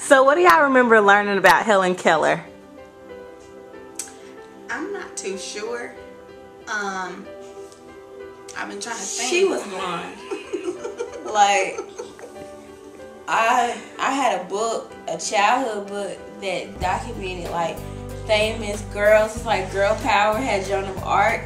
So what do y'all remember learning about Helen Keller? I'm not too sure. I've been trying to think. She was blonde. Like, I had a book, a childhood book that documented like famous girls. It's like Girl Power had Joan of Arc,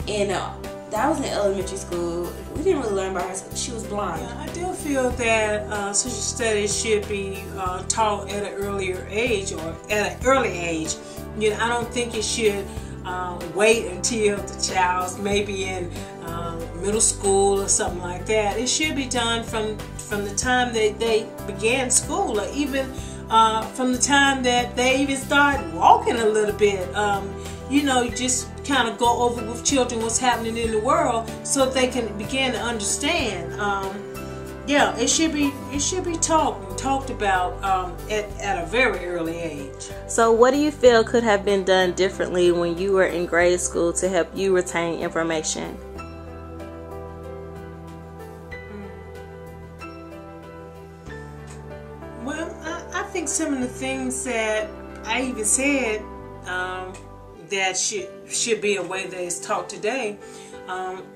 and that was in elementary school. We didn't really learn about her. She was blonde. Yeah, I do feel that social studies should be taught at an earlier age, or at an early age. You know, I don't think it should wait until the child's maybe in middle school or something like that. It should be done from the time that they began school, or even from the time that they even start walking a little bit. You know, just kind of go over with children what's happening in the world, so they can begin to understand. Yeah, it should be talked about at a very early age. So what do you feel could have been done differently when you were in grade school to help you retain information? Well, I think some of the things that I even said that should be a way that it's taught today.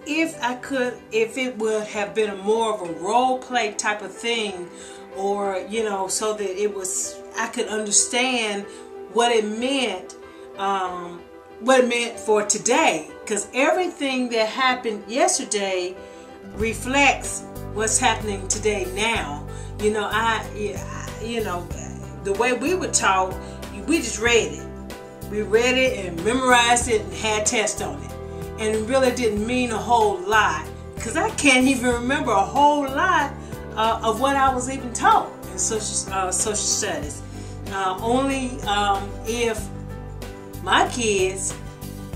If it would have been a more of a role play type of thing, or you know, so that I could understand what it meant for today, because everything that happened yesterday reflects what's happening today now. You know, the way we were taught, we just read it. We read it and memorized it and had tests on it. And it really didn't mean a whole lot, because I can't even remember a whole lot of what I was even taught in social studies. Only if my kids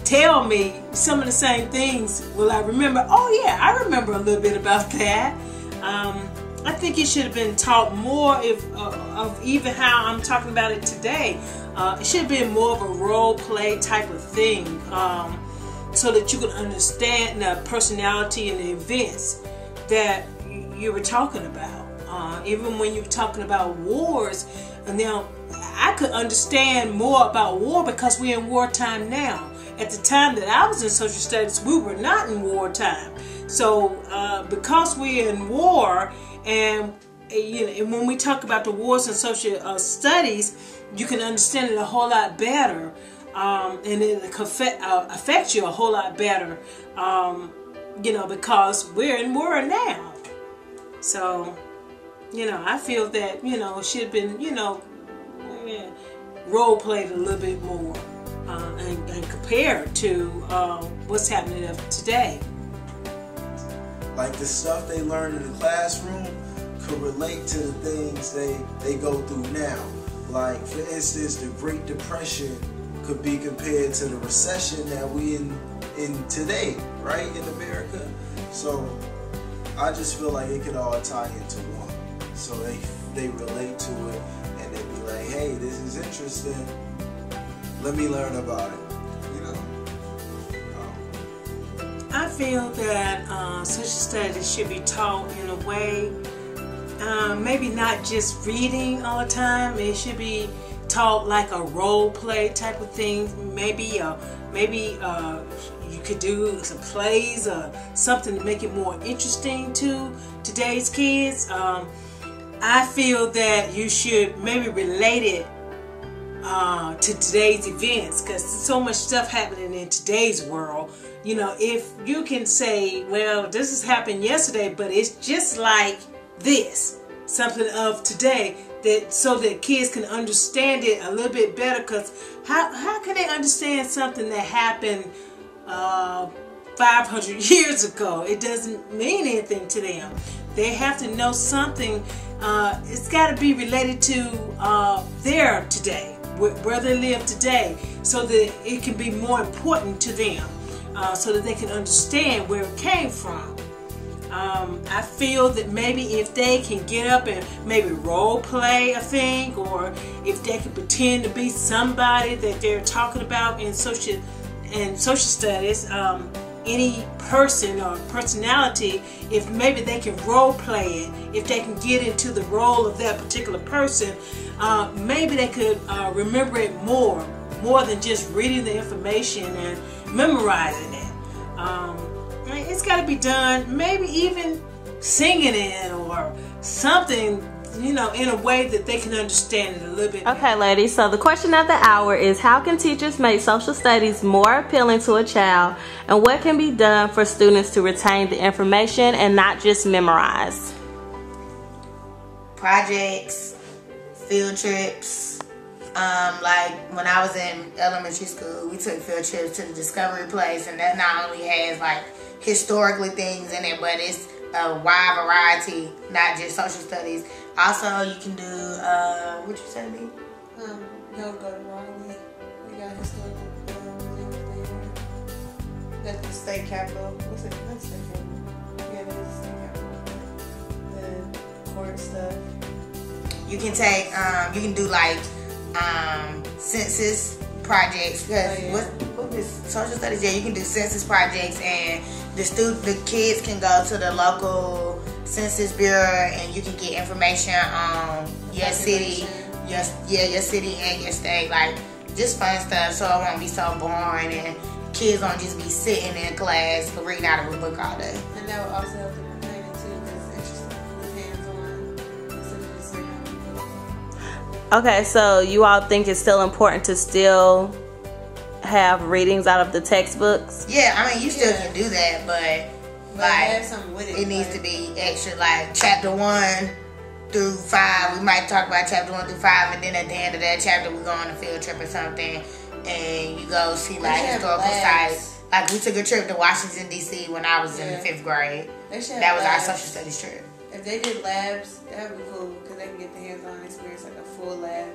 tell me some of the same things will I remember. Oh yeah, I remember a little bit about that. I think it should have been taught more of even how I'm talking about it today. It should have been more of a role play type of thing, so that you can understand the personality and the events that you were talking about. Even when you were talking about wars, and now I could understand more about war because we're in wartime now. At the time that I was in social studies, we were not in wartime. So because we're in war, and you know, and when we talk about the wars in social studies, you can understand it a whole lot better, and it affects you a whole lot better, you know, because we're in war now. So, you know, I feel that, you know, it should have been, you know, role played a little bit more, and compared to what's happening today. Like the stuff they learn in the classroom could relate to the things they go through now. Like, for instance, the Great Depression could be compared to the recession that we in today, right, in America. So I just feel like it could all tie into one. So they relate to it, and they be like, hey, this is interesting. Let me learn about it, you know. I feel that social studies should be taught in a way, maybe not just reading all the time. It should be taught like a role play type of thing. Maybe you could do some plays or something to make it more interesting to today's kids. I feel that you should maybe relate it to today's events, because so much stuff happening in today's world. You know, if you can say, well, this has happened yesterday, but it's just like this, something of today, that so that kids can understand it a little bit better. Because how can they understand something that happened 500 years ago? It doesn't mean anything to them. They have to know something. It's got to be related to their today, where they live today, so that it can be more important to them, so that they can understand where it came from. I feel that maybe if they can get up and maybe role play a thing, or if they can pretend to be somebody that they're talking about in social studies, any person or personality, if maybe they can role play it, if they can get into the role of that particular person, maybe they could remember it more than just reading the information and memorizing it. It's got to be done, maybe even singing it or something, you know, in a way that they can understand it a little bit. Okay, ladies, so the question of the hour is, how can teachers make social studies more appealing to a child, and what can be done for students to retain the information and not just memorize? Projects, field trips. Like when I was in elementary school, we took field trips to the Discovery Place, and that not only has like historically things in it, but it's a wide variety, not just social studies. Also, you can do what you said to me? Go to Raleigh. We got historical museums there. Got the state capitol. What's it? That's state capitol. Yeah, that's the state capitol. The court stuff. You can take, you can do like census projects. Because what is social studies? Yeah, you can do census projects, and the kids can go to the local Census Bureau, and you can get information on your city, your city and your state, like just fun stuff, so it won't be so boring and kids won't just be sitting in class reading out of a book all day. And that will also help the planning too, because it's interesting, hands-on. Okay, so you all think it's still important to still have readings out of the textbooks? Yeah, I mean you still can do that, but like with it needs to be extra, like chapter 1 through 5. We might talk about chapter 1 through 5, and then at the end of that chapter we go on a field trip or something, and you go see like historical sites. Like we took a trip to Washington D.C. when I was in the 5th grade. That was our social studies trip. If they did labs, that would be cool, because they can get the hands-on experience, like a full lab,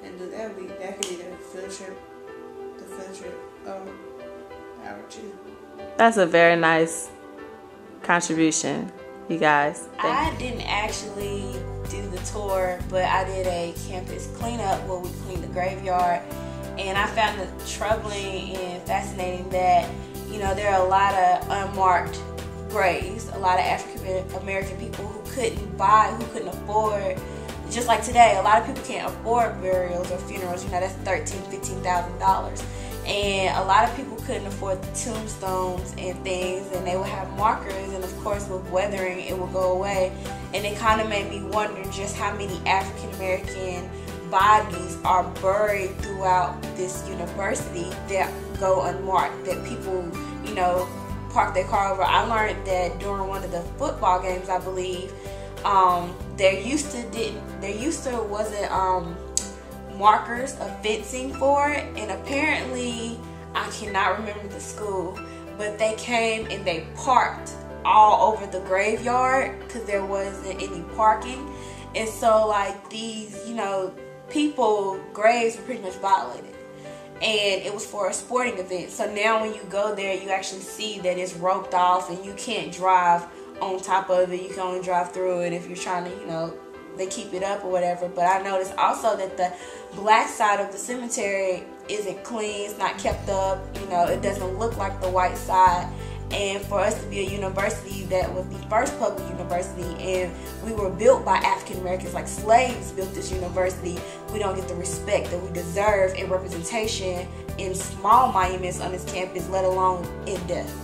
and that could be the field trip. Hour 2. That's a very nice contribution, you guys. I didn't actually do the tour, but I did a campus cleanup where we cleaned the graveyard, and I found it troubling and fascinating that, you know, there are a lot of unmarked graves, a lot of African American people who couldn't afford, just like today, a lot of people can't afford burials or funerals. You know, that's $13,000-$15,000. And a lot of people couldn't afford the tombstones and things, and they would have markers, and of course with weathering it would go away. And it kind of made me wonder just how many African American bodies are buried throughout this university that go unmarked, that people, you know, park their car over. I learned that during one of the football games, I believe, there used to wasn't markers of fencing for it, and apparently I cannot remember the school, but they came and they parked all over the graveyard because there wasn't any parking. And so like these, you know, people graves were pretty much violated, and it was for a sporting event. So now when you go there, you actually see that it's roped off and you can't drive on top of it. You can only drive through it if you're trying to, you know, they keep it up or whatever. But I noticed also that the black side of the cemetery isn't clean, it's not kept up, you know, it doesn't look like the white side. And for us to be a university that was the first public university, and we were built by African Americans, like slaves built this university, we don't get the respect that we deserve in representation in small monuments on this campus, let alone in depth.